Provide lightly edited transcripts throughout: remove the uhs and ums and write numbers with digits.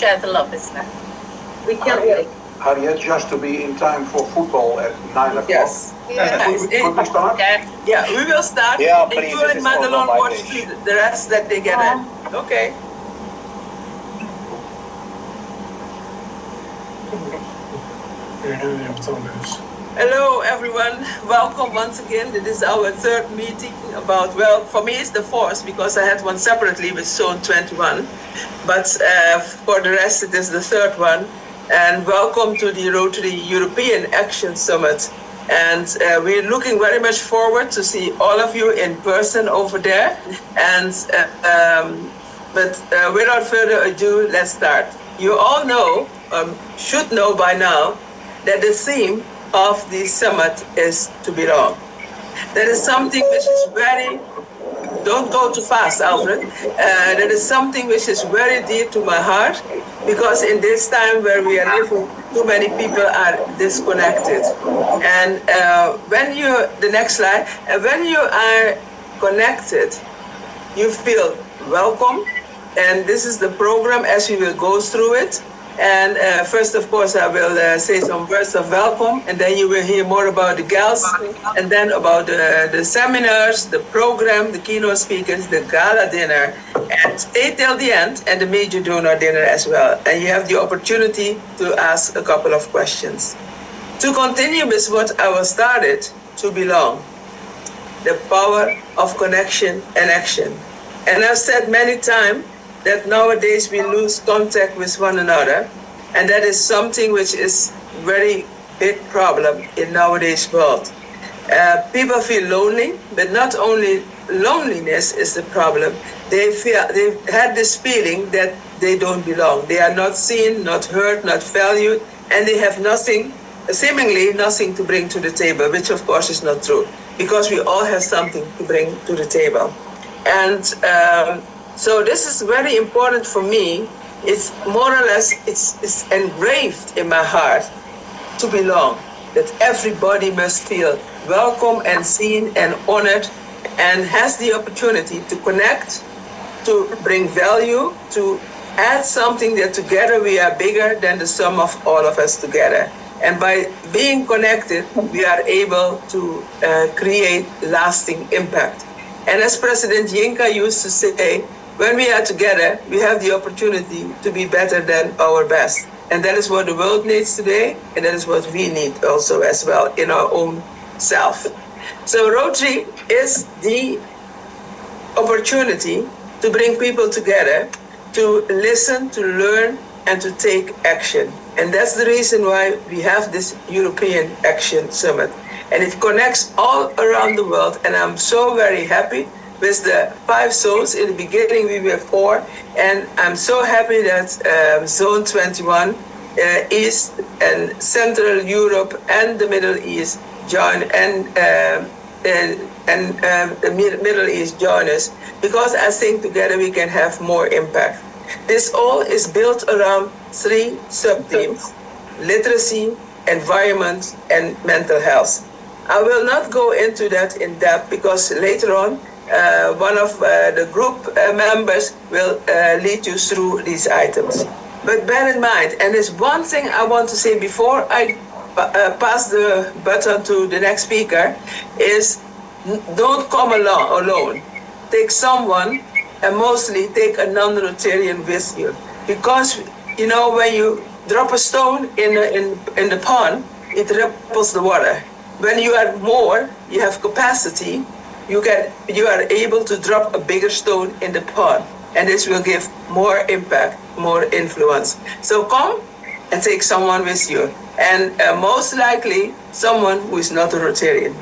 share the love, isn't it? We can't hear. Harriet, just to be in time for football at 9 o'clock. Yes. Could we start? Yeah, we will start. Yeah, and please, you and Madelon watch the rest that they get in. Okay. Hello everyone, welcome once again. This is our third meeting about, well, for me it's the fourth because I had one separately with Zone 21, but for the rest it is the third one. And welcome to the Rotary European Action Summit. And we're looking very much forward to see all of you in person over there. And without further ado, let's start. You all know, should know by now, that the theme of the summit is to belong. That is something which is very, don't go too fast, Alfred. That is something which is very dear to my heart, because in this time where we are living, too many people are disconnected. And when you, the next slide, when you are connected, you feel welcome. And this is the program as we will go through it. And first, of course, I will say some words of welcome, and then you will hear more about the gals, and then about the seminars, the program, the keynote speakers, the gala dinner, and stay till the end, and the major donor dinner as well. And you have the opportunity to ask a couple of questions. To continue with what I was started, to belong, the power of connection and action. And I've said many times that nowadays we lose contact with one another, and that is something which is very big problem in nowadays world. People feel lonely, but not only loneliness is the problem. They've had this feeling that they don't belong. They are not seen, not heard, not valued, and they have nothing, seemingly nothing to bring to the table, which of course is not true, because we all have something to bring to the table. And so this is very important for me. It's more or less, it's engraved in my heart to belong, that everybody must feel welcome and seen and honored and has the opportunity to connect, to bring value, to add something that together we are bigger than the sum of all of us together. And by being connected, we are able to create lasting impact. And as President Jinka used to say, when we are together, we have the opportunity to be better than our best. And that is what the world needs today, and that is what we need also as well in our own self. So Rotary is the opportunity to bring people together, to listen, to learn, and to take action. And that's the reason why we have this European Action Summit. And it connects all around the world, and I'm so very happy with the 5 zones. In the beginning we were 4, and I'm so happy that Zone 21, East and Central Europe and the Middle East join, and the Middle East join us, because I think together we can have more impact. This all is built around 3 sub-themes: literacy, environment, and mental health. I will not go into that in depth, because later on one of the group members will lead you through these items. But bear in mind, and there's one thing I want to say before I pass the baton to the next speaker, is don't come alone. Take someone, and mostly take a non-Rotarian with you. Because, you know, when you drop a stone in the pond, it ripples the water. When you are more, you have capacity, you are able to drop a bigger stone in the pond, and this will give more impact, more influence. So come and take someone with you, and most likely someone who is not a Rotarian.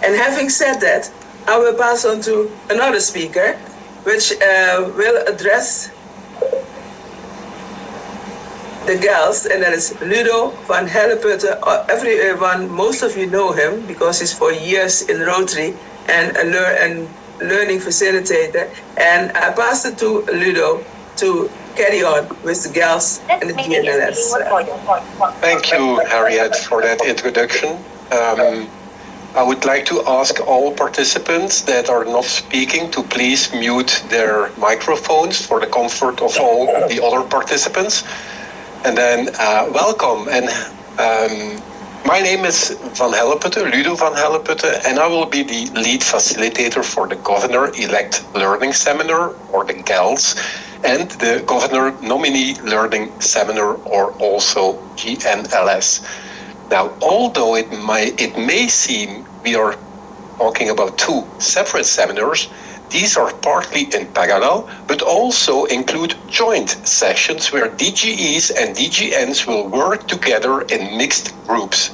And having said that, I will pass on to another speaker, which will address the gals, and that is Ludo van Helleputte. Everyone, most of you know him because he's for years in Rotary and a learning facilitator. And I pass it to Ludo to carry on with the gals and the GNLS. Thank you, Harriet, for that introduction. I would like to ask all participants that are not speaking to please mute their microphones for the comfort of all the other participants. And then welcome. And my name is Van Helleputte, Ludo Van Helleputte, and I will be the lead facilitator for the Governor-elect Learning Seminar, or the GELS, and the Governor Nominee Learning Seminar, or also GNLS. Now, although it may seem we are talking about two separate seminars, these are partly in parallel, but also include joint sessions where DGEs and DGNs will work together in mixed groups.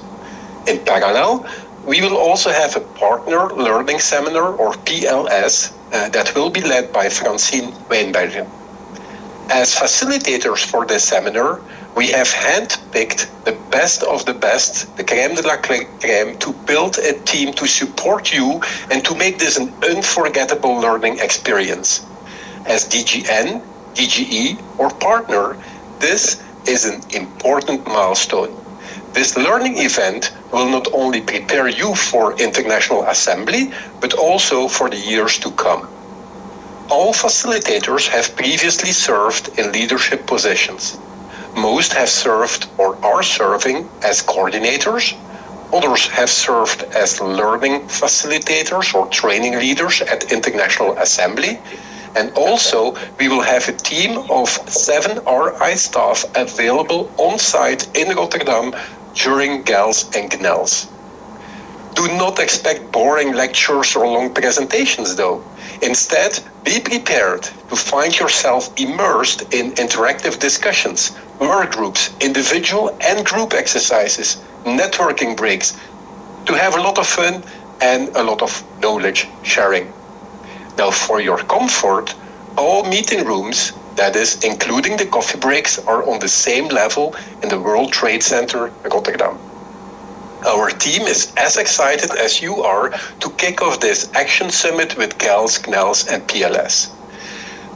In parallel, we will also have a partner learning seminar, or PLS, that will be led by Francine Wijnbergen. As facilitators for this seminar, we have handpicked the best of the best, the crème de la crème, to build a team to support you and to make this an unforgettable learning experience. As DGN, DGE, or partner, this is an important milestone. This learning event will not only prepare you for International Assembly, but also for the years to come. All facilitators have previously served in leadership positions. Most have served or are serving as coordinators. Others have served as learning facilitators or training leaders at International Assembly. And also, we will have a team of 7 RI staff available on site in Rotterdam during GELS and GNELS. Do not expect boring lectures or long presentations though. Instead, be prepared to find yourself immersed in interactive discussions, work groups, individual and group exercises, networking breaks, to have a lot of fun and a lot of knowledge sharing. Now, for your comfort, all meeting rooms, that is, including the coffee breaks, are on the same level in the World Trade Center, Rotterdam. Our team is as excited as you are to kick off this Action Summit with GELS, GNELS, and PLS.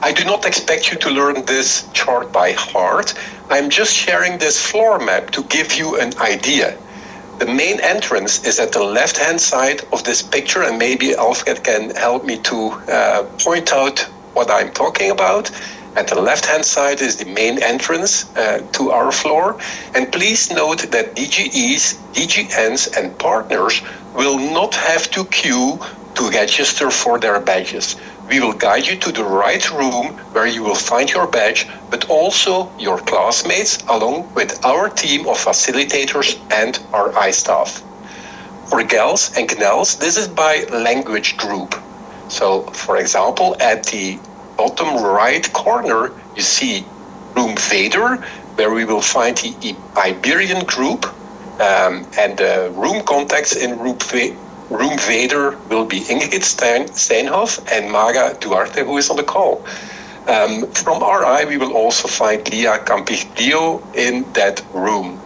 I do not expect you to learn this chart by heart. I'm just sharing this floor map to give you an idea. The main entrance is at the left-hand side of this picture, and maybe Alfred can help me to point out what I'm talking about. At the left-hand side is the main entrance to our floor. And please note that DGEs, DGNs, and partners will not have to queue to register for their badges. We will guide you to the right room where you will find your badge, but also your classmates, along with our team of facilitators and RI staff. For GELS and GNELS, this is by language group. So, for example, at the bottom right corner, you see room Vader, where we will find the Iberian group, and the room contacts in room Vader will be Ingrid Steinhoff and Mara Duarte, who is on the call. From RI, we will also find Lia Campiglio in that room.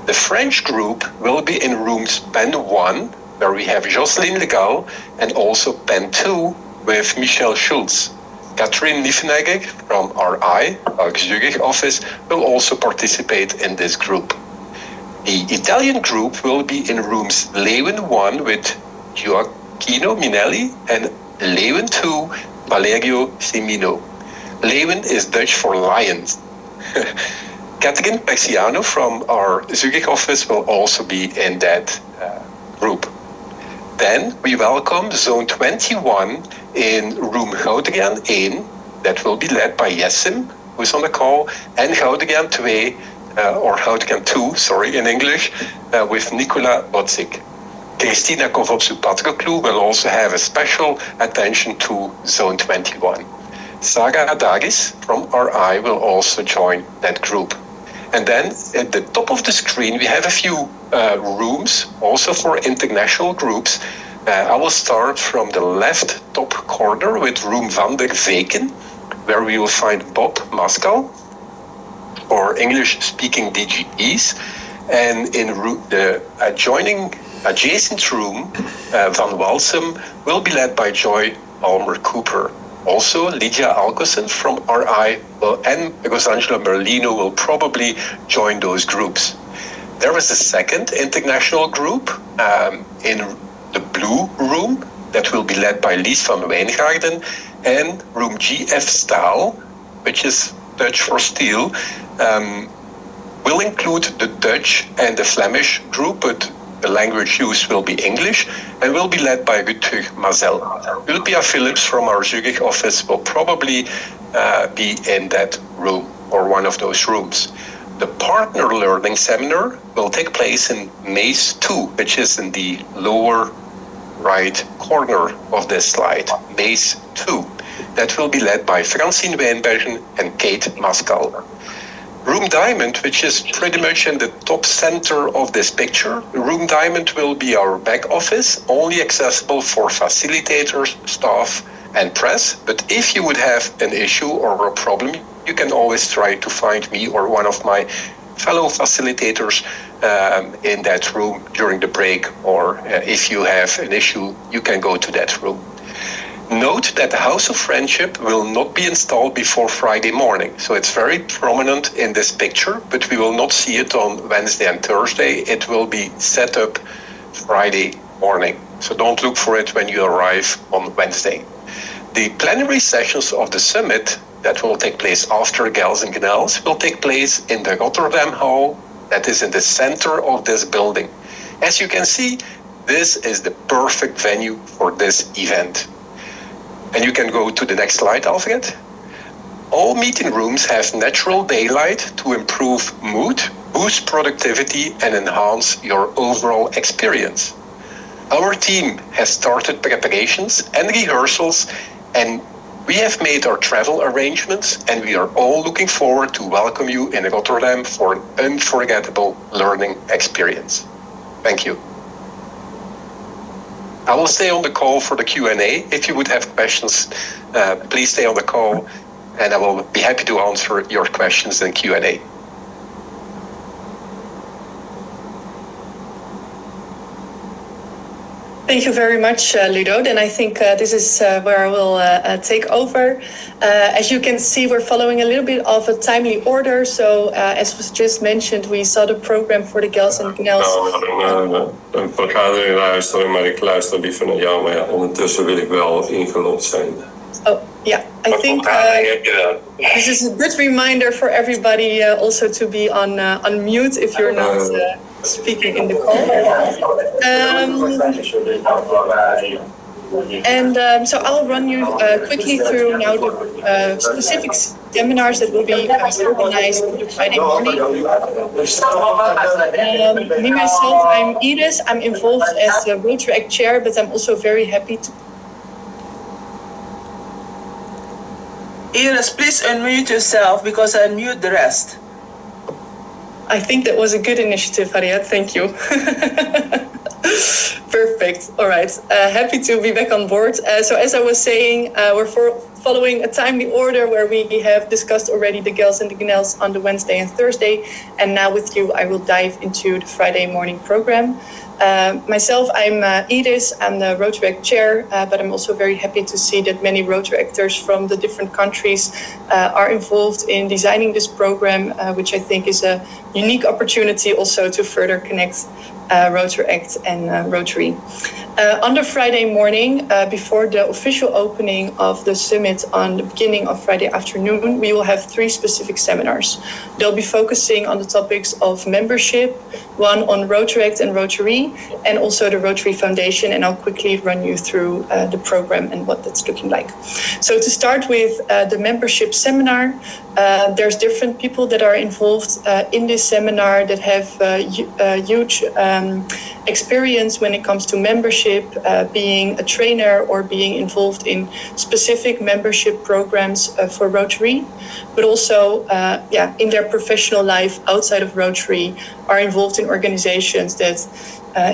The French group will be in rooms Pen 1, where we have Jocelyne Legal, and also Pen 2 with Michel Schulz. Catherine Niefenegger from RI, our Zurich office, will also participate in this group. The Italian group will be in rooms Leeuwen 1 with Gioacchino Minelli and Leeuwen 2, Valerio Semino. Leeuwen is Dutch for lions. Catherine Pexiano from our Zurich office will also be in that group. Then we welcome Zone 21 in room Goudriaan 1, that will be led by Jessim, who is on the call, and Goudriaan 2, or Goudriaan 2, sorry, in English, with Nicola Bodzik. Christina Kovopsu-Patroclou will also have a special attention to Zone 21. Saga Adagis from RI will also join that group. And then at the top of the screen, we have a few rooms, also for international groups. I will start from the left top corner with room Van der Veken, where we will find Bob Maskal, or English-speaking DGEs. And in the adjacent room, Van Walsum, will be led by Joy Almer-Cooper. Also, Lydia Alcosen from RI and Rosangela Merlino will probably join those groups. There is a second international group in the blue room, that will be led by Lies van Wijngaarden, and room GF Staal, which is Dutch for steel, will include the Dutch and the Flemish group, but the language used will be English, and will be led by Rutger Mazel. Ulpia Phillips from our Zurich office will probably be in that room or one of those rooms. The partner learning seminar will take place in Maze 2, which is in the lower right corner of this slide, Maze 2. That will be led by Francine Wijnbergen and Kate Maskal. Room Diamond, which is pretty much in the top center of this picture. Room Diamond will be our back office, only accessible for facilitators, staff, and press. But if you would have an issue or a problem, you can always try to find me or one of my fellow facilitators in that room during the break, or if you have an issue, you can go to that room. Note that the House of Friendship will not be installed before Friday morning. So it's very prominent in this picture, but we will not see it on Wednesday and Thursday. It will be set up Friday morning. So don't look for it when you arrive on Wednesday. The plenary sessions of the summit that will take place after Gels and Gnels will take place in the Rotterdam Hall that is in the center of this building. As you can see, this is the perfect venue for this event. And you can go to the next slide, Alfred. All meeting rooms have natural daylight to improve mood, boost productivity, and enhance your overall experience. Our team has started preparations and rehearsals, and we have made our travel arrangements, and we are all looking forward to welcome you in Rotterdam for an unforgettable learning experience. Thank you. I will stay on the call for the Q&A. If you would have questions, please stay on the call, and I will be happy to answer your questions in Q&A. Thank you very much, Ludo. And I think this is where I will take over. As you can see, we're following a little bit of a timely order. So as was just mentioned, we saw the program for the Gels and Gnels. Een vergadering luisteren, maar ik luister liever naar jou. Maar ja, ondertussen wil ik wel ingelogd zijn. Oh, yeah. I think this is a good reminder for everybody also to be on mute if you're not speaking in the call. So I'll run you quickly through now the specific seminars that will be organized on Friday morning. Me, myself, I'm Iris. I'm involved as the Rotary Act chair, but I'm also very happy to... Iris, please unmute yourself because I mute the rest. I think that was a good initiative, Harriet. Thank you. Perfect. All right. Happy to be back on board. So as I was saying, we're following a timely order where we have discussed already the Gels and the Gnels on the Wednesday and Thursday. And now with you, I will dive into the Friday morning program. Myself, I'm Edith. I'm the Rotary Act chair, but I'm also very happy to see that many Rotary Actors from the different countries are involved in designing this program, which I think is a unique opportunity also to further connect Rotary Act and Rotary. On the Friday morning, before the official opening of the summit on the beginning of Friday afternoon, we will have 3 specific seminars. They'll be focusing on the topics of membership, one on Rotary Act and Rotary, and also the Rotary Foundation, and I'll quickly run you through the program and what that's looking like. So to start with the membership seminar, there's different people that are involved in this seminar that have huge experience when it comes to membership, being a trainer or being involved in specific membership programs for Rotary, but also in their professional life outside of Rotary are involved in organizations that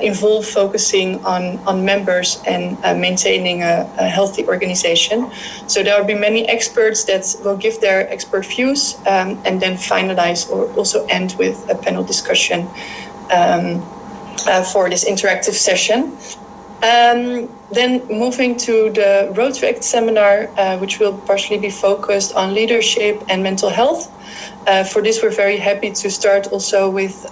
involve focusing on members and maintaining a healthy organization. So there will be many experts that will give their expert views and then finalize or also end with a panel discussion for this interactive session. Then moving to the Rotary Act seminar, which will partially be focused on leadership and mental health. For this, we're very happy to start also with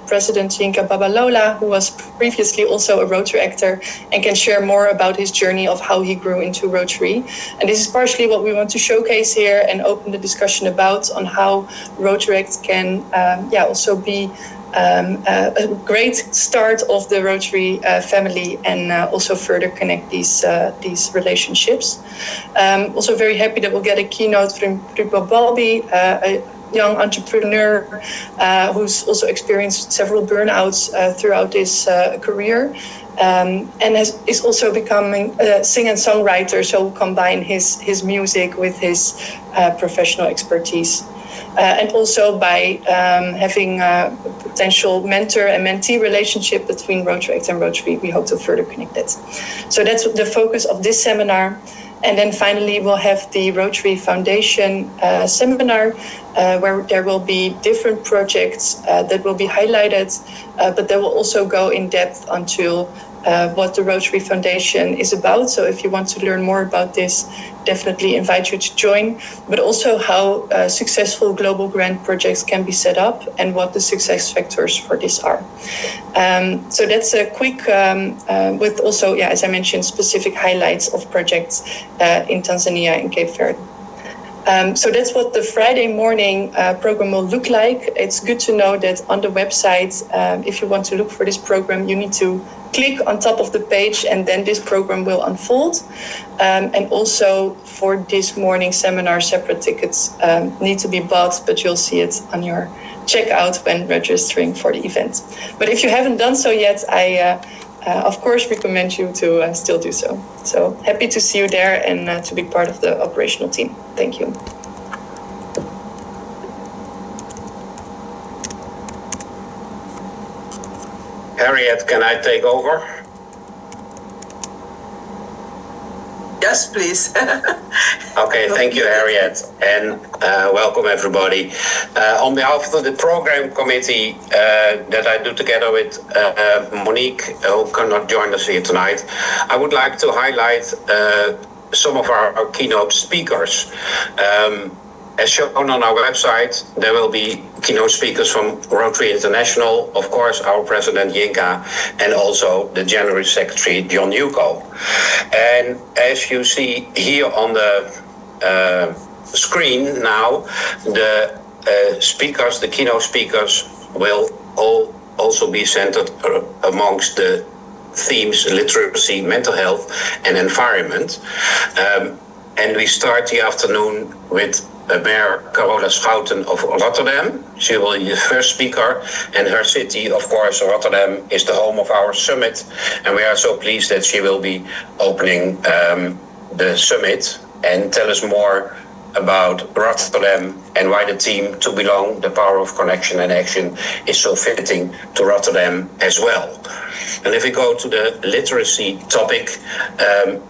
President Yinka Babalola, who was previously also a Rotary actor and can share more about his journey of how he grew into Rotary. And this is partially what we want to showcase here and open the discussion about on how Rotary Act can also be a great start of the Rotary family and also further connect these relationships. Also very happy that we'll get a keynote from Rupa Balbi, a young entrepreneur who's also experienced several burnouts throughout his career. And is also becoming a singer and songwriter, so combine his music with his professional expertise. And also by having a potential mentor and mentee relationship between Rotary Act and Rotary, we hope to further connect that. So that's the focus of this seminar. And then finally, we'll have the Rotary Foundation seminar, where there will be different projects that will be highlighted, but that will also go in depth onto what the Rotary Foundation is about. So if you want to learn more about this, definitely invite you to join, but also how successful global grant projects can be set up and what the success factors for this are. So that's a quick, with also, as I mentioned, specific highlights of projects in Tanzania and Cape Verde. So that's what the Friday morning program will look like. It's good to know that on the website, if you want to look for this program, you need to click on top of the page and then this program will unfold. And also for this morning seminar, separate tickets need to be bought, but you'll see it on your checkout when registering for the event. But if you haven't done so yet, I of course recommend you to still do so. So happy to see you there and to be part of the operational team. Thank you. Harriet, can I take over? Yes, please. Okay, thank you, Harriet, and welcome everybody. On behalf of the program committee that I do together with Monique, who cannot join us here tonight, I would like to highlight some of our keynote speakers. As shown on our website, there will be keynote speakers from Rotary International, of course, our president Yinka, and also the General Secretary John Yuko. And as you see here on the screen now, the speakers, the keynote speakers, will all also be centered amongst the themes literacy, mental health, and environment. And we start the afternoon with Mayor Carola Schouten of Rotterdam. She will be the first speaker, and her city, of course, Rotterdam, is the home of our summit, and we are so pleased that she will be opening the summit and tell us more about Rotterdam and why the theme To Belong, the power of connection and action is so fitting to Rotterdam as well. And if we go to the literacy topic,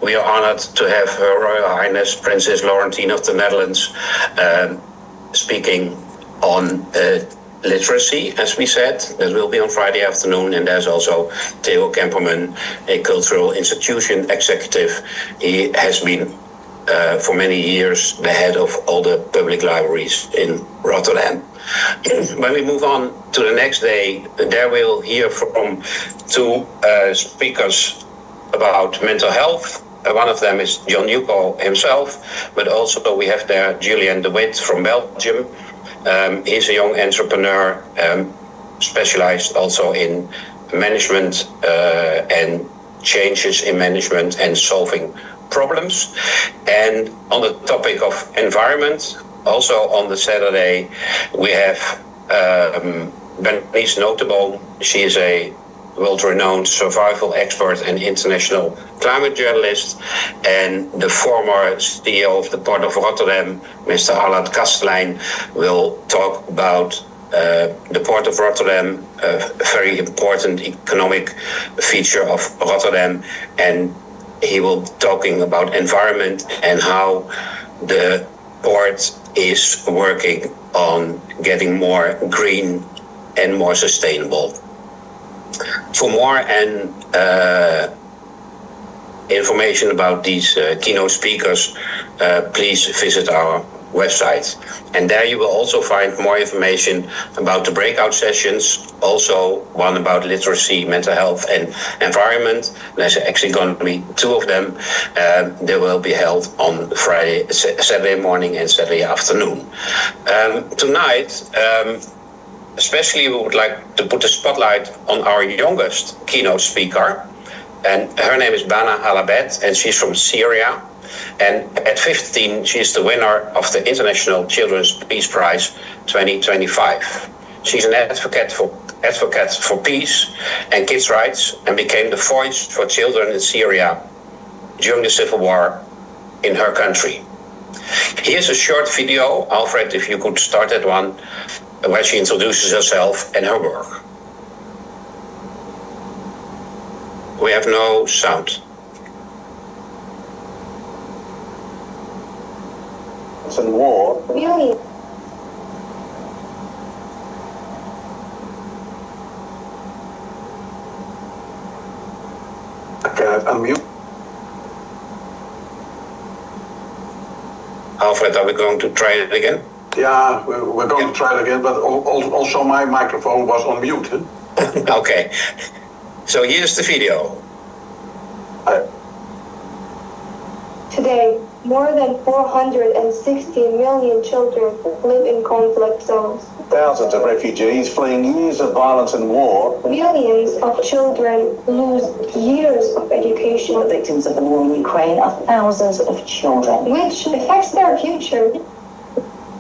we are honored to have Her Royal Highness Princess Laurentien of the Netherlands speaking on literacy, as we said. That will be on Friday afternoon, and there's also Theo Kemperman, a cultural institution executive. He has been for many years the head of all the public libraries in Rotterdam. When we move on to the next day, there we'll hear from two speakers about mental health. One of them is John Yuko himself, but also we have there Julian de Wit from Belgium. He's a young entrepreneur, specialized also in management and changes in management and solving problems. And on the topic of environment, also on the Saturday, we have Bernice Noteboom. She is a world-renowned survival expert and international climate journalist, and the former CEO of the Port of Rotterdam, Mr. Allard Kastelein, will talk about the Port of Rotterdam, a very important economic feature of Rotterdam, and he will be talking about environment and how the port is working on getting more green and more sustainable. For more information about these keynote speakers, please visit our website. And there you will also find more information about the breakout sessions, also one about literacy, mental health and environment. There's actually going to be 2 of them. They will be held on Saturday morning and Saturday afternoon. Tonight, especially we would like to put the spotlight on our youngest keynote speaker. And her name is Bana Alabed, and she's from Syria. And at 15, she is the winner of the International Children's Peace Prize 2025. She's an advocate for peace and kids' rights, and became the voice for children in Syria during the civil war in her country. Here's a short video. Alfred, if you could start that one, where she introduces herself and her work. We have no sound. And war. Really? Can I unmute? Alfred, are we going to try it again? Yeah, we're going to try it again, but also my microphone was on mute. Huh? Okay. So here's the video. Today, more than 460 million children live in conflict zones. Thousands of refugees fleeing years of violence and war. Millions of children lose years of education. The victims of the war in Ukraine are thousands of children, which affects their future,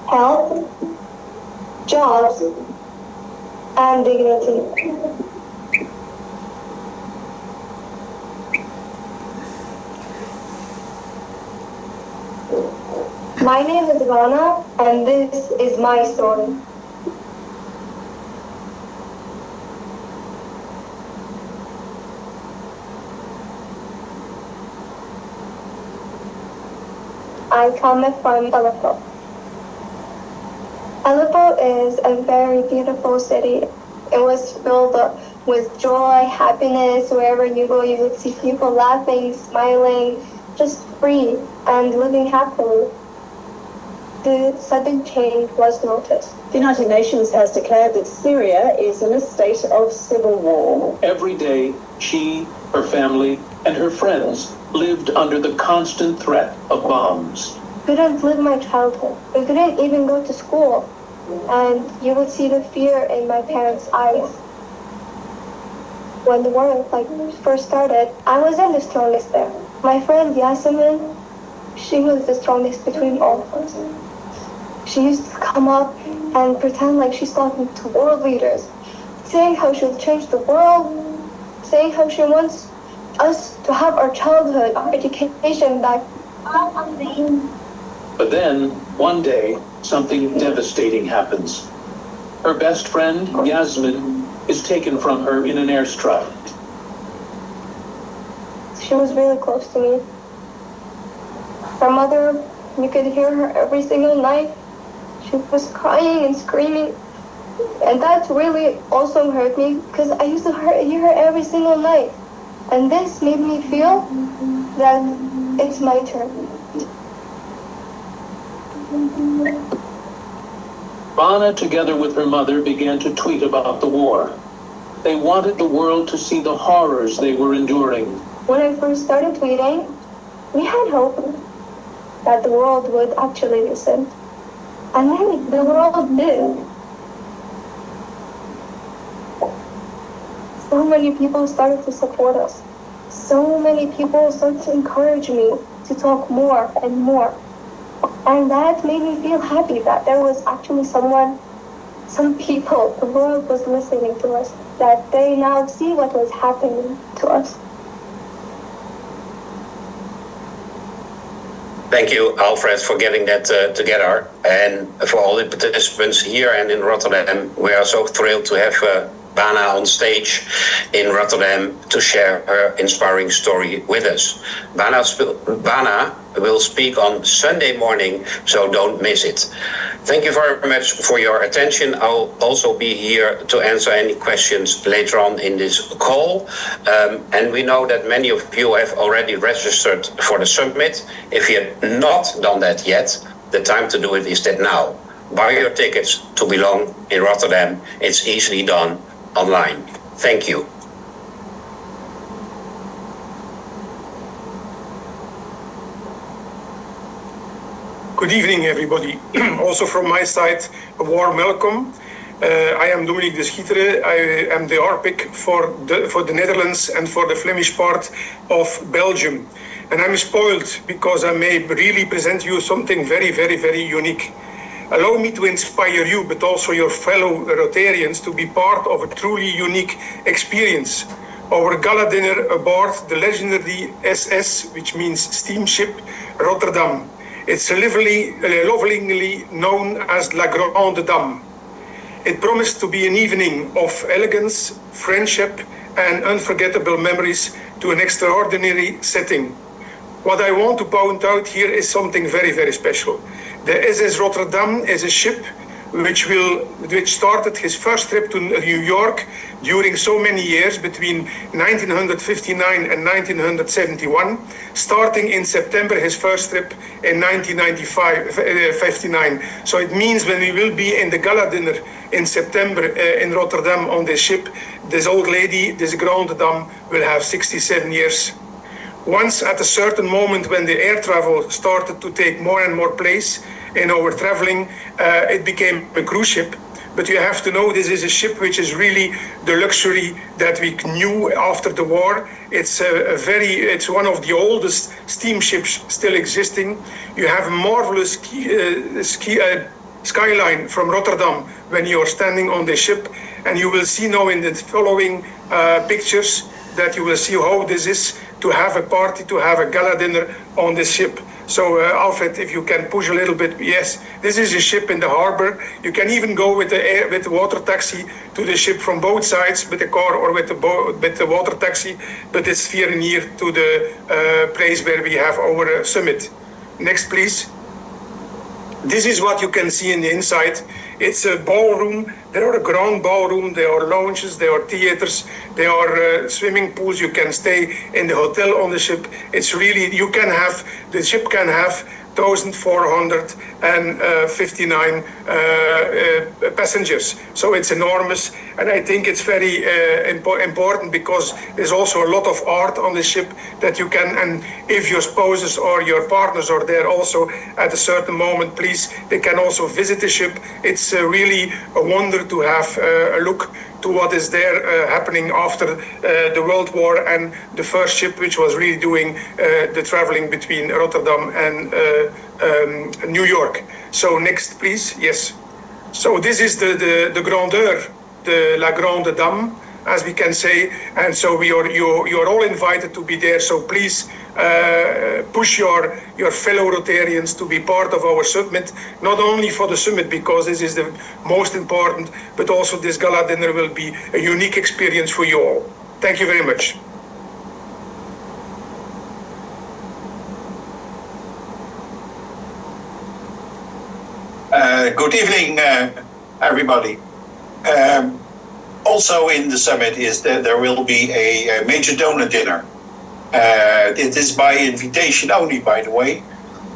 health, jobs, and dignity. My name is Ivana, and this is my story. I come from Aleppo. Aleppo is a very beautiful city. It was filled with joy, happiness. Wherever you go, you would see people laughing, smiling, just free and living happily. The sudden change was noticed. The United Nations has declared that Syria is in a state of civil war. Every day, she, her family, and her friends lived under the constant threat of bombs. We couldn't live my childhood. We couldn't even go to school. And you would see the fear in my parents' eyes. When the war first started, I wasn't the strongest there. My friend Yasemin, she was the strongest between all of us. She used to come up and pretend like she's talking to world leaders, saying how she'll change the world, saying how she wants us to have our childhood, our education back. But then, one day, something devastating happens. Her best friend, Yasmin, is taken from her in an airstrike. She was really close to me. Her mother, you could hear her every single night. She was crying and screaming. And that really also hurt me because I used to hear her every single night. And this made me feel that it's my turn. Bana, together with her mother, began to tweet about the war. They wanted the world to see the horrors they were enduring. When I first started tweeting, we had hope that the world would actually listen. And then the world did. So many people started to support us. So many people started to encourage me to talk more and more. And that made me feel happy that there was actually some people, the world was listening to us, that they now see what was happening to us. Thank you, Alfred, for getting that together. And for all the participants here and in Rotterdam, we are so thrilled to have Bana on stage in Rotterdam to share her inspiring story with us. Bana will speak on Sunday morning, so don't miss it. Thank you very much for your attention. I'll also be here to answer any questions later on in this call. And we know that many of you have already registered for the summit. If you have not done that yet, The time to do it is that now. Buy your tickets to Belong in Rotterdam. It's easily done online. Thank you. Good evening, everybody. Also from my side, a warm welcome. I am Dominique de Schietere. I am the RPIC for the Netherlands and for the Flemish part of Belgium. And I'm spoiled because I may really present you something very, very, very unique. Allow me to inspire you, but also your fellow Rotarians, to be part of a truly unique experience. Our gala dinner aboard the legendary SS, which means steamship, Rotterdam. It's lovingly known as La Grande Dame. It promised to be an evening of elegance, friendship, and unforgettable memories to an extraordinary setting. What I want to point out here is something very, very special. The SS Rotterdam is a ship which started his first trip to New York during so many years between 1959 and 1971, starting in September his first trip in 1959. So it means when we will be in the gala dinner in September in Rotterdam on this ship, this old lady, this Grande Dame, will have 67 years. Once at a certain moment when the air travel started to take more and more place in our traveling, it became a cruise ship. But you have to know this is a ship which is really the luxury that we knew after the war. It's it's one of the oldest steamships still existing. You have a marvelous skyline from Rotterdam when you are standing on the ship, and you will see now in the following pictures that you will see how this is to have a party, to have a gala dinner on this ship. So Alfred, if you can push a little bit, yes, this is a ship in the harbor. You can even go with the water taxi to the ship from both sides, with the car or with the water taxi, but it's very near to the place where we have our summit. Next, please. This is what you can see in the inside. It's a ballroom. There are a grand ballroom. There are lounges. There are theaters. There are swimming pools. You can stay in the hotel on the ship. It's really, the ship can have 1,459 passengers. So it's enormous. And I think it's very important because there's also a lot of art on the ship that you can, and if your spouses or your partners are there also at a certain moment, please, they can also visit the ship. It's really a wonder to have a look to what is there happening after the World War, and the first ship which was really doing the traveling between Rotterdam and New York. So next, please. Yes. So this is the grandeur, the La Grande Dame, as we can say, and so you are all invited to be there. So please push your fellow Rotarians to be part of our summit, not only for the summit because this is the most important, but also this gala dinner will be a unique experience for you all. Thank you very much. Good evening, everybody. Also in the summit is that there will be a major donor dinner. It is by invitation only, by the way,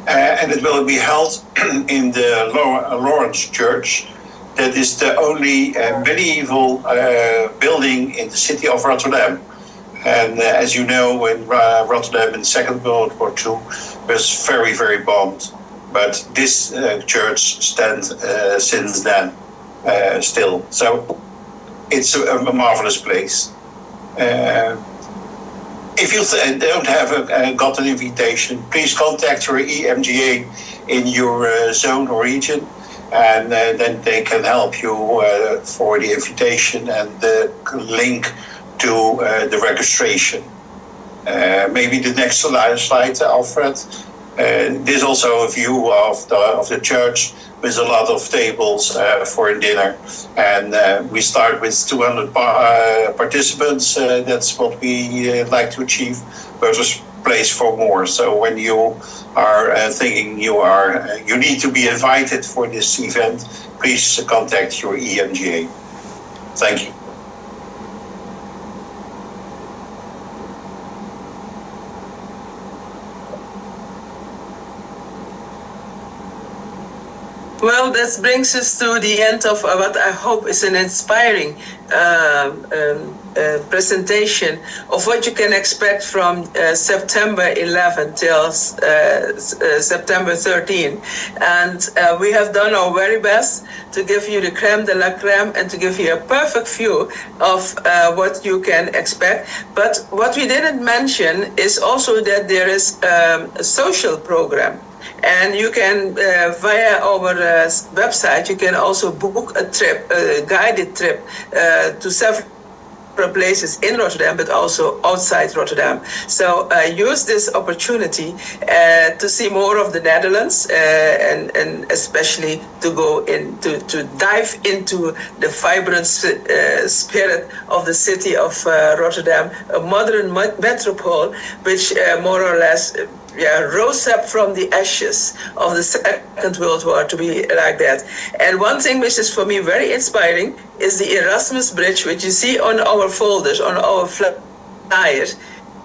and it will be held in the Lawrence Church. That is the only medieval building in the city of Rotterdam. And as you know, in Rotterdam in the Second World War II was very, very bombed. But this church stands since then still. So it's a marvelous place. If you don't have got an invitation, please contact your EMGA in your zone or region, and then they can help you for the invitation and the link to the registration. Maybe the next slide, Alfred. There's also a view of the church with a lot of tables for a dinner, and we start with 200 participants. That's what we like to achieve, but there's place for more. So when you are thinking you need to be invited for this event, please contact your EMGA. Thank you. Well, this brings us to the end of what I hope is an inspiring presentation of what you can expect from September 11 till September 13. And we have done our very best to give you the creme de la creme and to give you a perfect view of what you can expect. But what we didn't mention is also that there is a social program. And you can, via our website, you can also book a trip, a guided trip to several places in Rotterdam, but also outside Rotterdam. So use this opportunity to see more of the Netherlands and especially to go in, to dive into the vibrant spirit of the city of Rotterdam, a modern metropole, which more or less rose up from the ashes of the Second World War, to be like that. And one thing which is for me very inspiring is the Erasmus Bridge, which you see on our folders, on our flyers.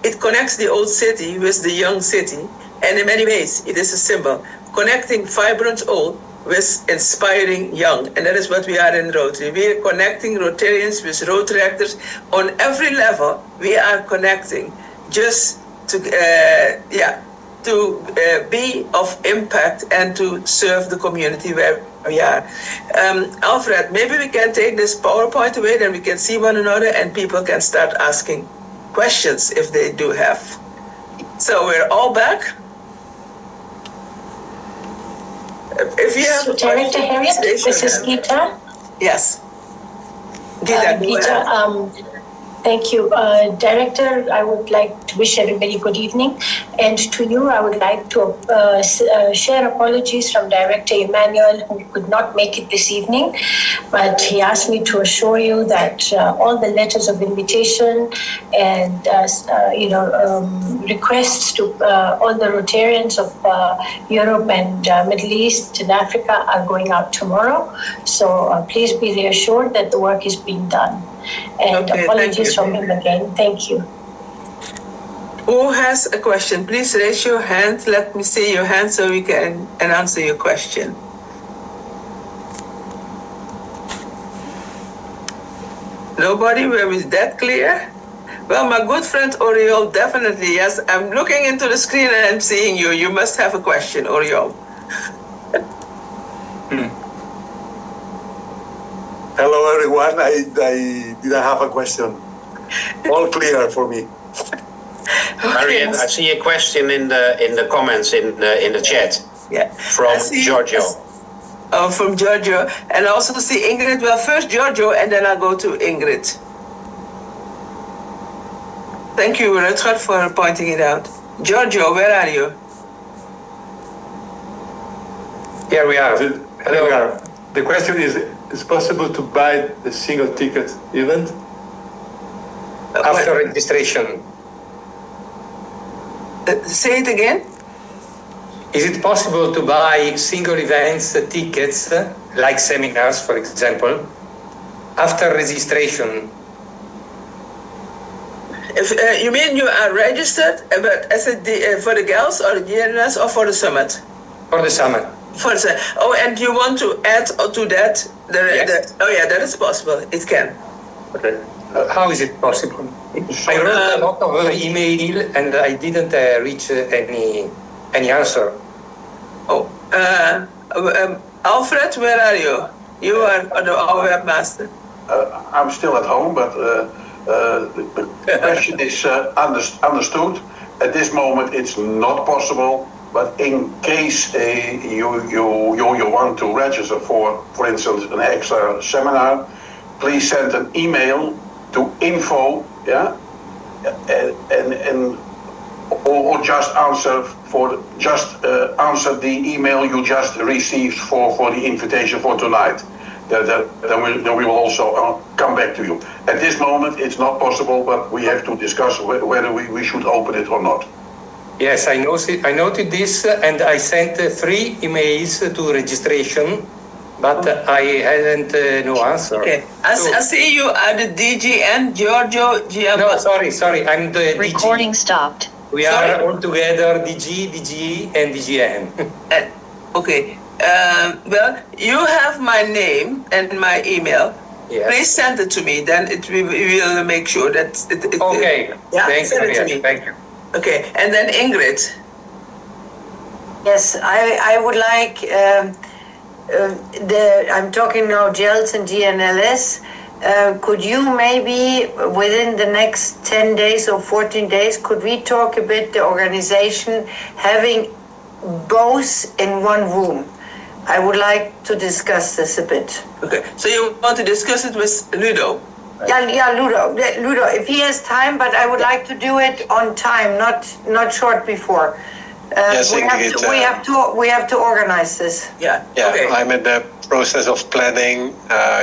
It connects the old city with the young city, and in many ways it is a symbol, connecting vibrant old with inspiring young. And that is what we are in Rotary. We are connecting Rotarians with Rotaractors on every level. We are connecting just to, be of impact and to serve the community where we are. Alfred, maybe we can take this PowerPoint away, then we can see one another and people can start asking questions if they do have. So we're all back. If you have Director Harriet, this is Gita. Yes. Gita, thank you. Director, I would like to wish everybody good evening. And to you, I would like to share apologies from Director Emmanuel, who could not make it this evening. But he asked me to assure you that all the letters of invitation and, requests to all the Rotarians of Europe and Middle East and Africa are going out tomorrow. So please be reassured that the work is being done. And apologies from him again. Thank you. Who has a question? Please raise your hand. Let me see your hand so we can answer your question. Nobody? Were we that clear? Well, my good friend Oriol, definitely, yes. I'm looking into the screen and I'm seeing you. You must have a question, Oriol. Hello, everyone. I didn't have a question. All clear for me. Marianne, I see a question in the comments in the chat. Yeah. From Giorgio. Oh, from Giorgio, and also to see Ingrid. Well, first Giorgio, and then I'll go to Ingrid. Thank you, Rutger, for pointing it out. Giorgio, where are you? Here we are. Hello. The question is it possible to buy the single ticket event after registration? Say it again. Is it possible to buy single events tickets, like seminars, for example, after registration? If you mean you are registered, but as for the girls or the GNS or for the summit? For the summit. And you want to add to that? That is possible. It can. Okay. How is it possible? I wrote a lot of email and I didn't reach any answer. Alfred, where are you? You are our webmaster. I'm still at home, but the question is understood. At this moment, it's not possible. But in case you want to register for instance, an extra seminar, please send an email to info, or just answer the email you just received for the invitation for tonight. Then we will also come back to you. At this moment, it's not possible, but we have to discuss whether we should open it or not. Yes, I noted this, and I sent 3 emails to registration, but I hadn't no answer. Okay, I see you are the DGN, Giorgio. No, sorry, I'm the Recording DG. stopped. We are all together, DG, DGE, and DGN. Okay, Well, you have my name and my email. Yes. Please send it to me. Then we will make sure that it Okay. Yeah, Thank send you. it to Yes, me. thank you. Okay, and then Ingrid. Yes, I would like, I'm talking now GELS and GNLS. Could you maybe within the next 10 days or 14 days, could we talk a bit the organization having both in one room? I would like to discuss this a bit. Okay, so you want to discuss it with Ludo? Yeah, Ludo, if he has time, but I would like to do it on time, not short before. Yes, we Ingrid, we have to organize this. Yeah. Yeah, Okay. I'm in the process of planning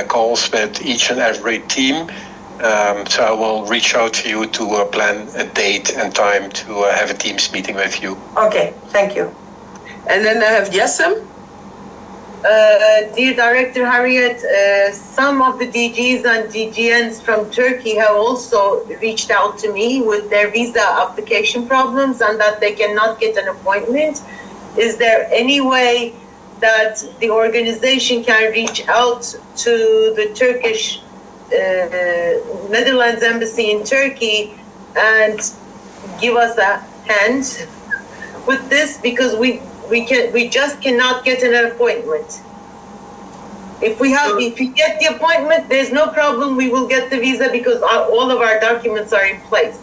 calls with each and every team. So I will reach out to you to plan a date and time to have a Teams meeting with you. Okay, thank you. And then I have Yassem. Dear Director Harriet, some of the DGs and DGNs from Turkey have also reached out to me with their visa application problems and that they cannot get an appointment. Is there any way that the organization can reach out to the Turkish Netherlands Embassy in Turkey and give us a hand with this? Because we just cannot get an appointment. If we get the appointment, there's no problem. We will get the visa because all of our documents are in place.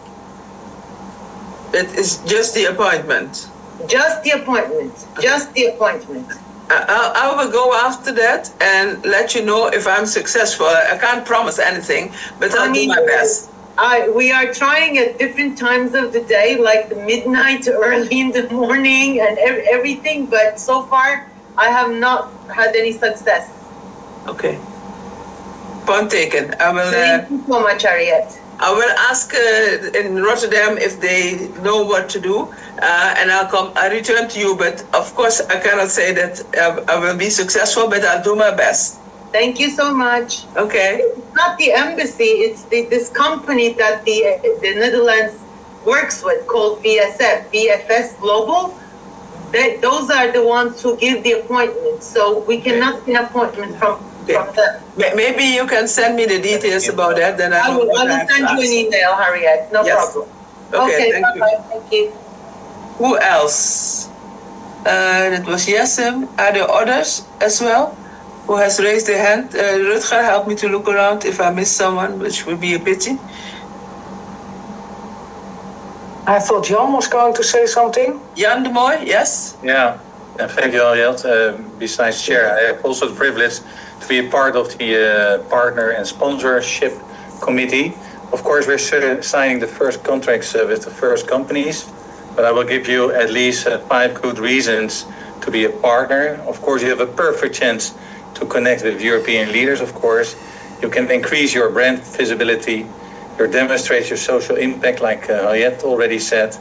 It is just the appointment. Just the appointment. Just the appointment. I will go after that and let you know if I'm successful. I can't promise anything, but I'll do my best. We are trying at different times of the day, like the midnight, early in the morning, and everything. But so far, I have not had any success. Okay. Point taken. I will. Thank you so much, Harriet. I will ask in Rotterdam if they know what to do, and I return to you. But of course, I cannot say that I will be successful, but I'll do my best. Thank you so much. Okay. It's not the embassy, it's this company that the Netherlands works with called VFS Global. Those are the ones who give the appointment. So we cannot get an appointment from them. Maybe you can send me the details about that, then I will send you an email, Harriet. No problem. Okay, thank you. Thank you. Who else? That was Yassem. Are there others as well who has raised their hand? Rutger, help me to look around if I miss someone, which would be a pity. I thought Jan was going to say something. Jan de Mooi, yes? Yeah, thank you, Harriet. Besides chair, I have also the privilege to be a part of the partner and sponsorship committee. Of course, we're signing the first contracts with the first companies, but I will give you at least 5 good reasons to be a partner. Of course, you have a perfect chance to connect with European leaders, of course. You can increase your brand visibility. You demonstrate your social impact, like Harriet already said.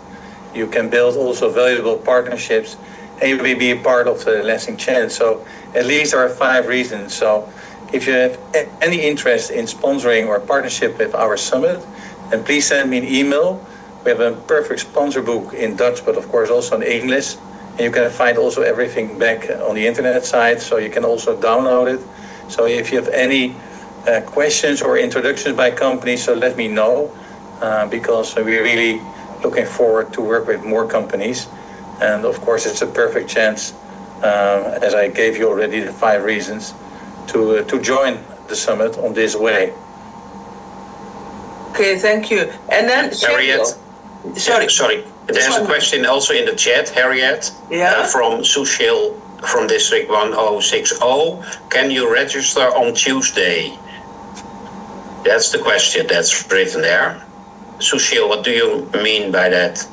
You can build also valuable partnerships, and you will be a part of the lasting challenge. So at least there are 5 reasons. So if you have any interest in sponsoring or partnership with our summit, then please send me an email. We have a perfect sponsor book in Dutch, but of course also in English. And you can find also everything back on the internet site, so you can also download it. So if you have any questions or introductions by companies, so let me know, because we're really looking forward to work with more companies. And of course, it's a perfect chance, as I gave you already the 5 reasons, to join the summit on this way. Okay, thank you. And then Harriet. Sorry. There's a question also in the chat, Harriet, from Sushil from District 1060. Can you register on Tuesday? That's the question that's written there. Sushil, what do you mean by that?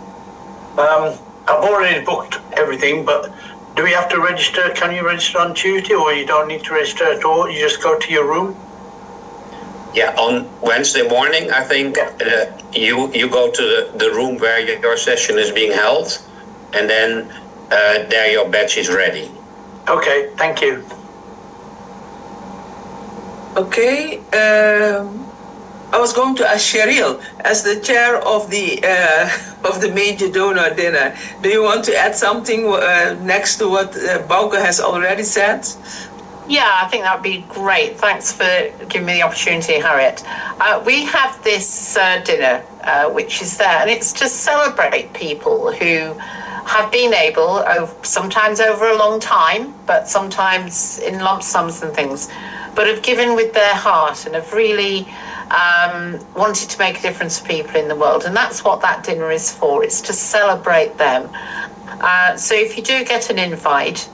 I've already booked everything, but do we have to register? Can you register on Tuesday, or you don't need to register at all? You just go to your room? Yeah, on Wednesday morning, I think you go to the room where your session is being held, and then there your badge is ready. Okay, thank you. Okay, I was was going to ask Cheryl, as the chair of the major donor dinner, do you want to add something next to what Bauke has already said? Yeah, I think that would be great. Thanks for giving me the opportunity, Harriet. We have this dinner, which is there, and it's to celebrate people who have been able, sometimes over a long time, but sometimes in lump sums and things, but have given with their heart and have really wanted to make a difference for people in the world. And that's what that dinner is for. It's to celebrate them. So if you do get an invite,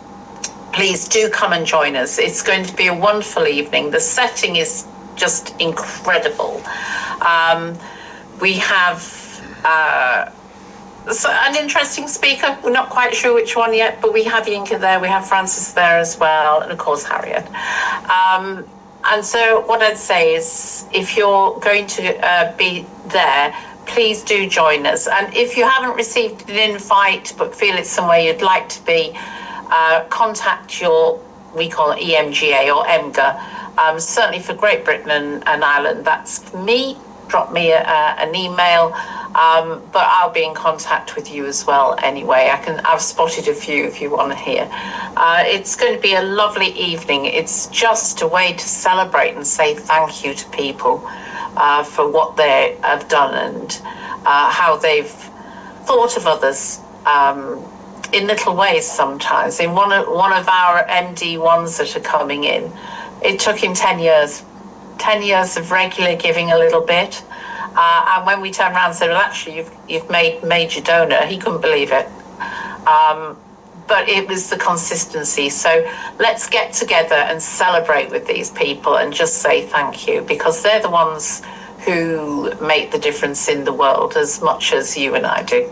please do come and join us. It's going to be a wonderful evening. The setting is just incredible. We have an interesting speaker. We're not quite sure which one yet, but we have Yinka there, we have Francis there as well, and of course Harriet. And so what I'd say is, if you're going to be there, please do join us. And if you haven't received an invite but feel it's somewhere you'd like to be, contact your, we call it EMGA or EMGA. Certainly for Great Britain and Ireland, that's me. Drop me an email, but I'll be in contact with you as well anyway. I've spotted a few if you want to hear. It's going to be a lovely evening. It's just a way to celebrate and say thank you to people for what they have done and how they've thought of others in little ways sometimes. In one of our MD1s that are coming in, it took him 10 years. 10 years of regular giving a little bit. And when we turned around and said, well, actually, you've made major donor, he couldn't believe it. But it was the consistency. So let's get together and celebrate with these people and just say thank you, because they're the ones who make the difference in the world as much as you and I do.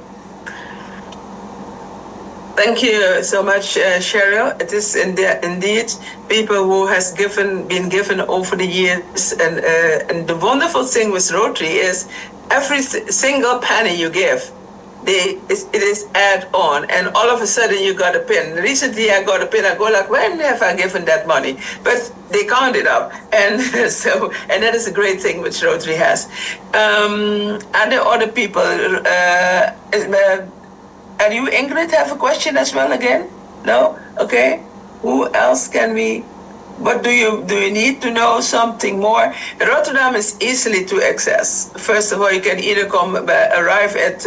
Thank you so much, Cheryl. It is indeed people who has been given over the years, and the wonderful thing with Rotary is every single penny you give, it is add on, and all of a sudden you got a pin. Recently I got a pin. I go like, when have I given that money? But they count it up, and and that is a great thing which Rotary has. And the other people. And you, Ingrid, have a question as well again? No? Okay. Who else can we? What do you need to know something more? Rotterdam is easily to access. First of all, you can either arrive at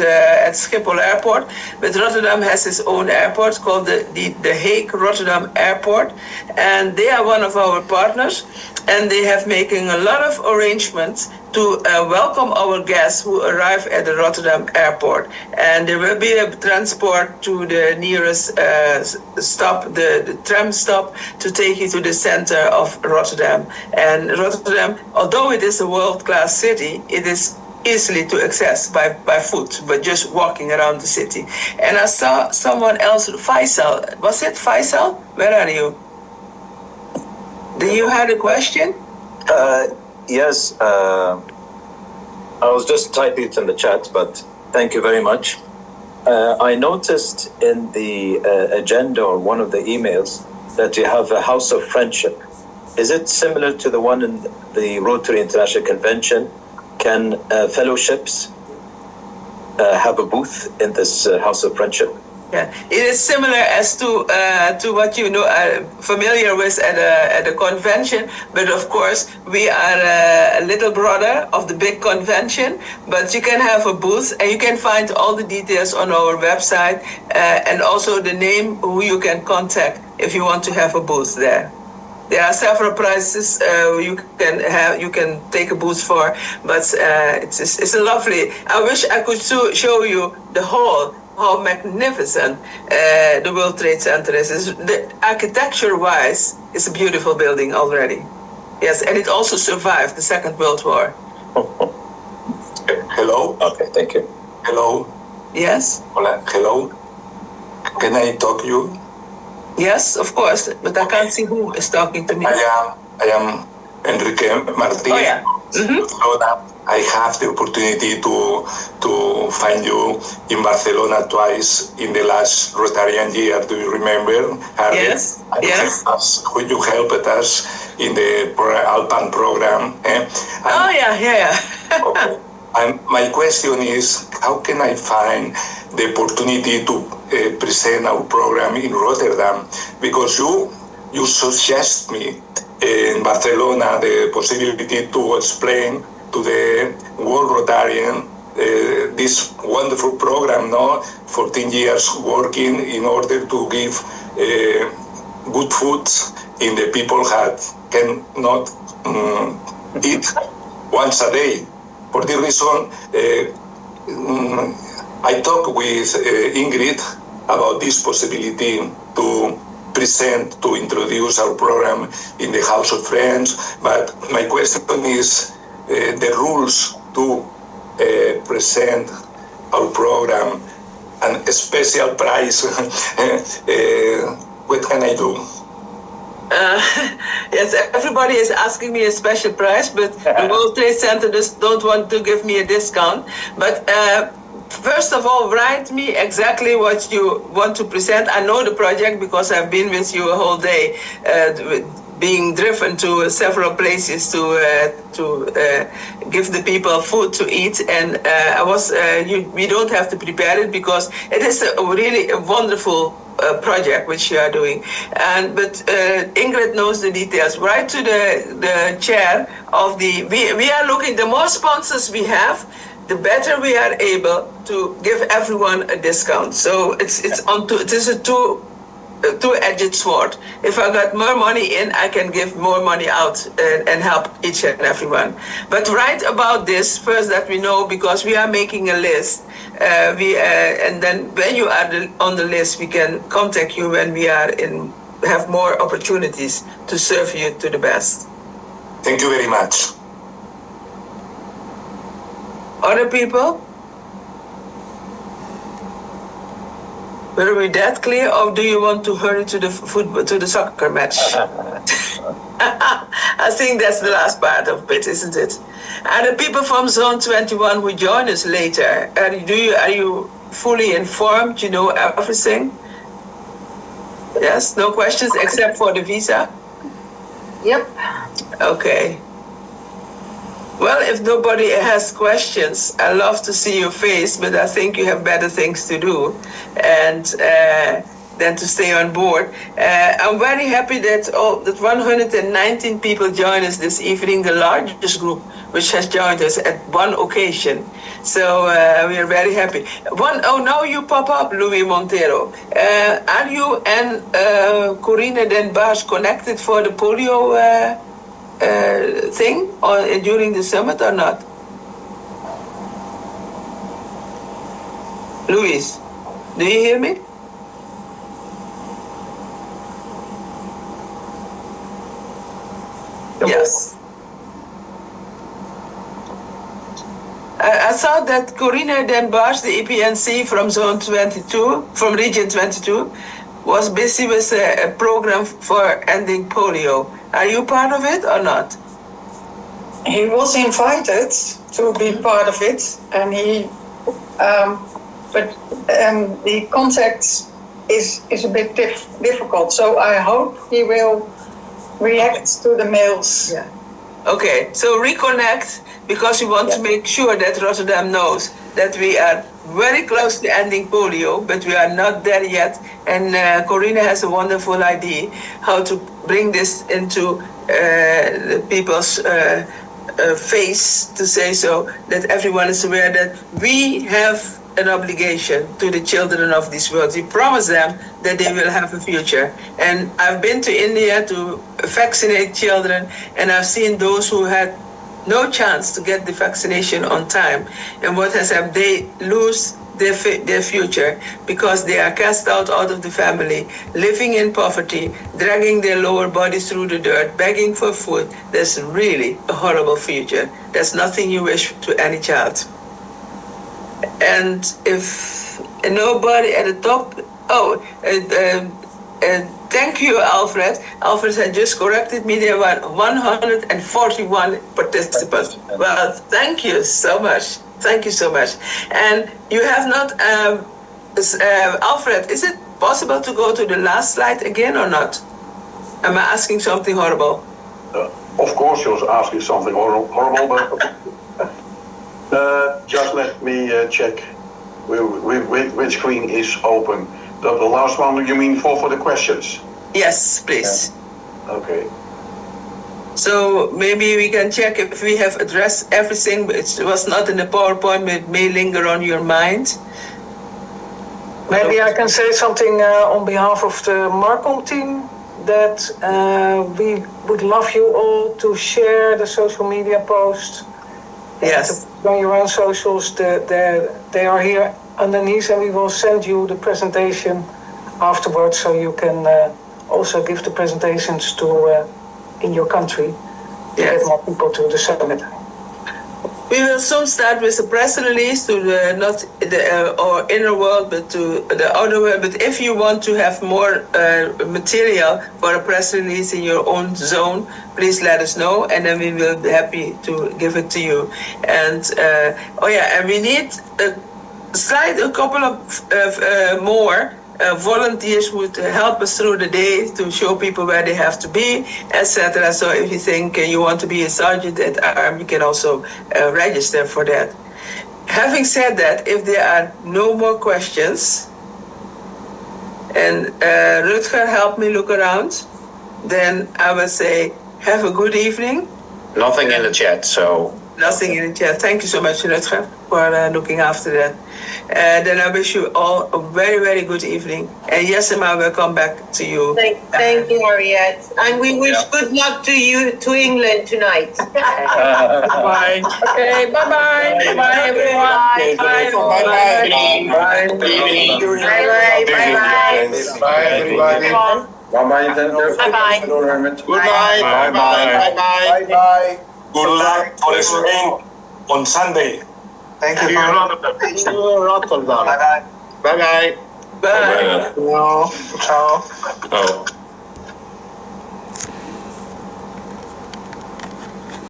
Schiphol Airport, but Rotterdam has its own airport called the Hague Rotterdam Airport, and they are one of our partners, and they have making a lot of arrangements to welcome our guests who arrive at the Rotterdam Airport. And there will be a transport to the nearest stop, the tram stop, to take you to the center of Rotterdam. And Rotterdam, although it is a world-class city, it is easily to access by foot, but just walking around the city. And I saw someone else, Faisal. Was it Faisal? Where are you? Do you have a question? Yes, I was just typing it in the chat, but thank you very much. I noticed in the agenda or one of the emails that you have a House of Friendship. Is it similar to the one in the Rotary International Convention? Can fellowships have a booth in this House of Friendship? Yeah, it is similar as to what you know familiar with at a convention, but of course we are a little brother of the big convention. But you can have a booth, and you can find all the details on our website, and also the name who you can contact if you want to have a booth there. There are several prizes you can take a booth for, but it's a lovely. I wish I could show you the hall. How magnificent the World Trade Center is. Architecture-wise, it's a beautiful building already. Yes, and it also survived the Second World War. Hello? Okay, thank you. Hello? Yes? Hola, hello? Can I talk to you? Yes, of course, but I can't see who is talking to me. I am Enrique Martin. Oh, yeah. Mm-hmm. I have the opportunity to find you in Barcelona twice in the last Rotarian year. Do you remember? Yes. Yes. You helped us in the Alpan program. Oh yeah. My question is, how can I find the opportunity to present our program in Rotterdam? Because you suggest me in Barcelona the possibility to explain to the World Rotarian this wonderful program, 14 years working in order to give good food in the people that cannot eat once a day. For this reason, I talked with Ingrid about this possibility to present, to introduce our program in the House of Friends. But my question is the rules to present our program and a special prize. What can I do? Yes, everybody is asking me a special price, but the World Trade Center don't want to give me a discount. But first of all, write me exactly what you want to present. I know the project because I've been with you a whole day, being driven to several places to give the people food to eat. And we don't have to prepare it because it is really a wonderful project which you are doing, but Ingrid knows the details. Write to the chair of the. We are looking. The more sponsors we have, the better we are able to give everyone a discount. So it is a two-edged sword. If I got more money in, I can give more money out and help each and everyone. But write about this first, that we know, because we are making a list. And then when you are on the list, we can contact you when we are have more opportunities to serve you to the best. Thank you very much. Other people? Were we that clear, or do you want to hurry to the soccer match? I think that's the last part of it, isn't it? And the people from Zone 21 who join us later, are you fully informed? You know everything? Yes, no questions except for the visa? Yep. Okay. Well, if nobody has questions, I love to see your face, but I think you have better things to do and than to stay on board. I'm very happy that 119 people join us this evening, the largest group which has joined us at one occasion. So we are very happy. Now you pop up, Louis Montero. Are you and Corina Den Baas connected for the polio thing during the summit or not? Louise, do you hear me? Yes. I saw that Corina Den Baas, the EPNC from Zone 22, from Region 22, was busy with a program for ending polio. Are you part of it or not? He was invited to be part of it, and but the contact is a bit difficult. So I hope he will react to the mails. Yeah. Okay, so reconnect, because we want to make sure that Rotterdam knows that we are very close to ending polio, but we are not there yet. And Corina has a wonderful idea how to bring this into the people's face, to say so, that everyone is aware that we have an obligation to the children of this world. We promise them that they will have a future. And I've been to India to vaccinate children, and I've seen those who had no chance to get the vaccination on time. And what has happened? They lose their future because they are cast out of the family, living in poverty, dragging their lower bodies through the dirt, begging for food. That's really a horrible future. That's nothing you wish to any child. And if nobody at the top, thank you, Alfred. Alfred had just corrected me. There were 141 participants. Well, thank you so much. Thank you so much. And you have not, Alfred, is it possible to go to the last slide again or not? Am I asking something horrible? Of course you're asking something horrible, but Just let me check which screen is open. The last one, you mean for the questions? Yes, please. Okay. So maybe we can check if we have addressed everything, but it was not in the PowerPoint, but it may linger on your mind. Maybe I can say something on behalf of the Marcom team, that we would love you all to share the social media post. Yes. On your own socials, they are here underneath, and we will send you the presentation afterwards, so you can also give the presentations to in your country to get more people to the summit. We will soon start with a press release to the not the or inner world, but to the outer world. But if you want to have more material for a press release in your own zone, please let us know, and then we will be happy to give it to you. And and we need a couple of more volunteers would help us through the day to show people where they have to be, etc. So if you think you want to be a sergeant at arm, you can also register for that. Having said that, if there are no more questions, and Rutger help me look around, then I will say have a good evening. Nothing in the chat, so. Nothing in the chat. Thank you so much, Rutger, for looking after that. Then I wish you all a very, very good evening. And Jessima will come back to you. Thank you, Harriet. And we wish good luck to you, to England tonight. Bye. Okay, bye-bye. Bye, everyone. Bye, everyone. Bye. Bye, everybody. Bye-bye. Bye-bye. Goodbye. Bye-bye. Bye-bye. Good luck for Spain on Sunday. Thank you, Rotterdam. Bye-bye. Bye-bye. Bye. Ciao. Oh.